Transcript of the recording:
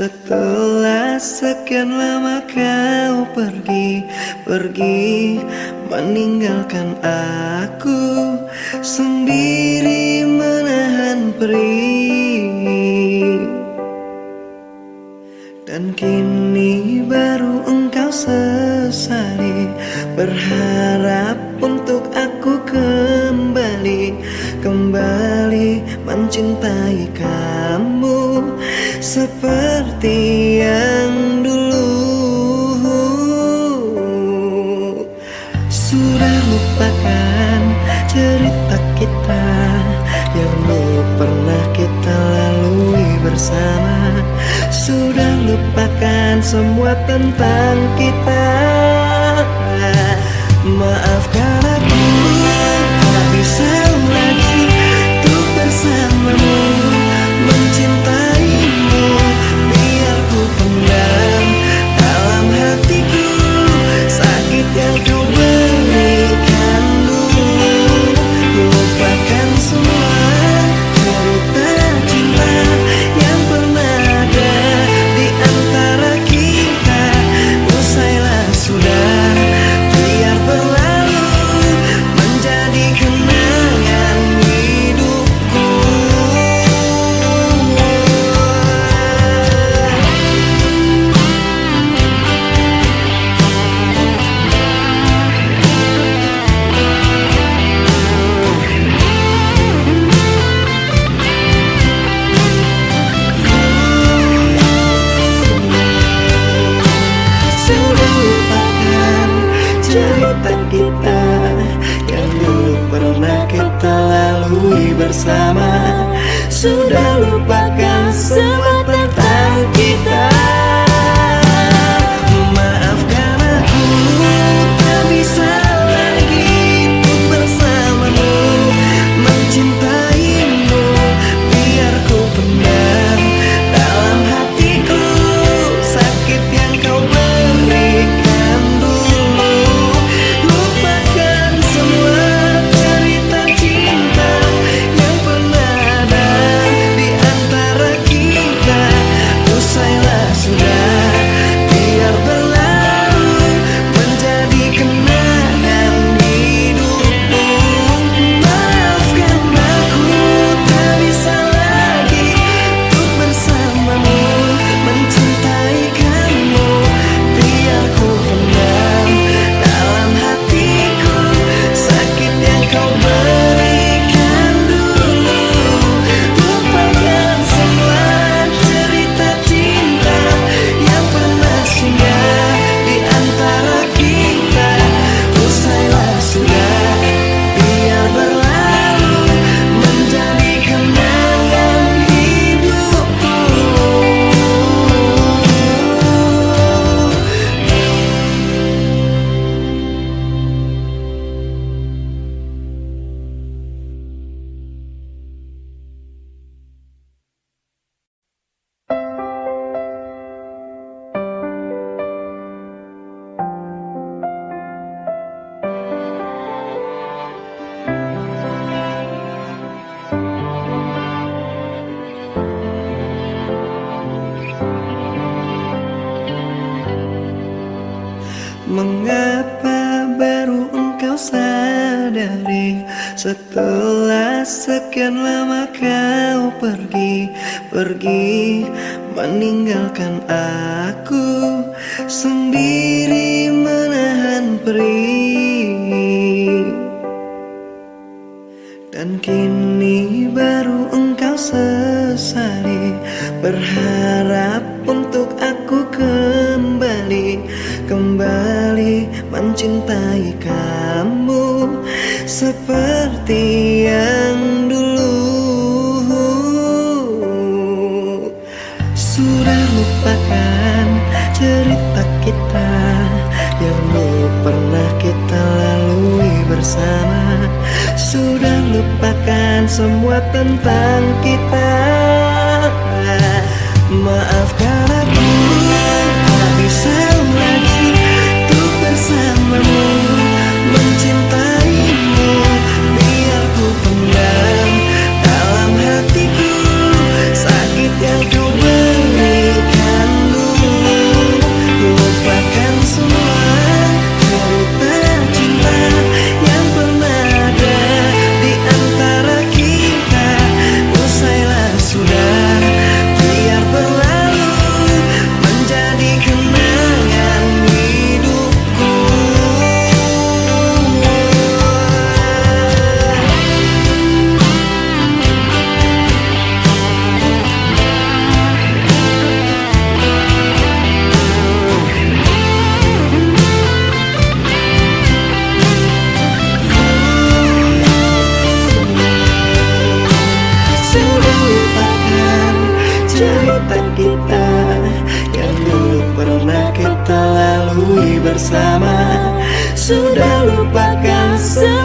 Setelah sekian lama kau pergi meninggalkan aku sendiri menahan perih. Dan kini baru engkau sesali, berharap untuk aku kembali mencintai kamu seperti yang dulu. Sudah lupakan cerita kita yang dulu pernah kita lalui bersama. Sudah lupakan semua tentang kita. Maafkan aku, tak bisa lagi untuk bersamamu, mencintaimu. Biar ku pendam dalam hatiku sakit yang kau berikan dulu. Lupakan semua cerita cinta yang pernah ada di antara kita. Usailah sudah, biar berlalu menjadi kenangan hidupku. Sudah lupakan cerita kita yang dulu pernah kita lalui bersama. Sudah lupakan semua tentang kita. Maafkan aku, tak bisa lagi untuk bersamamu, mencintaimu. Biar ku pendam dalam hatiku sakit yang kau berikan dulu. Lupakan semua cerita cinta yang pernah ada di antara kita. Usailah sudah, biar berlalu menjadi kenangan hidupku. Maafkan aku, tak bisa lagi untuk bersamamu, mencintai kamu. Biar ku pendam dalam hatiku sakit yang kau berikan dulu. Lupakan semua cerita cinta yang pernah singgah di antara kita. Usailah sudah, biar berlalu menjadi kenangan hidupku. Mengapa baru engkau sadari setelah sekian lama kau pergi meninggalkan aku sendiri menahan perih. Dan kini baru engkau sesali, berharap untuk aku kembali mencintai kamu seperti yang dulu. Sudah lupakan cerita kita yang dulu pernah kita lalui bersama. Sudah lupakan semua tentang kita. Maafkan aku, tak bisa lagi untuk bersamamu, mencintaimu. Biar ku pendam dalam hatiku sakit yang kau berikan bersama. Sudah lupakan semua.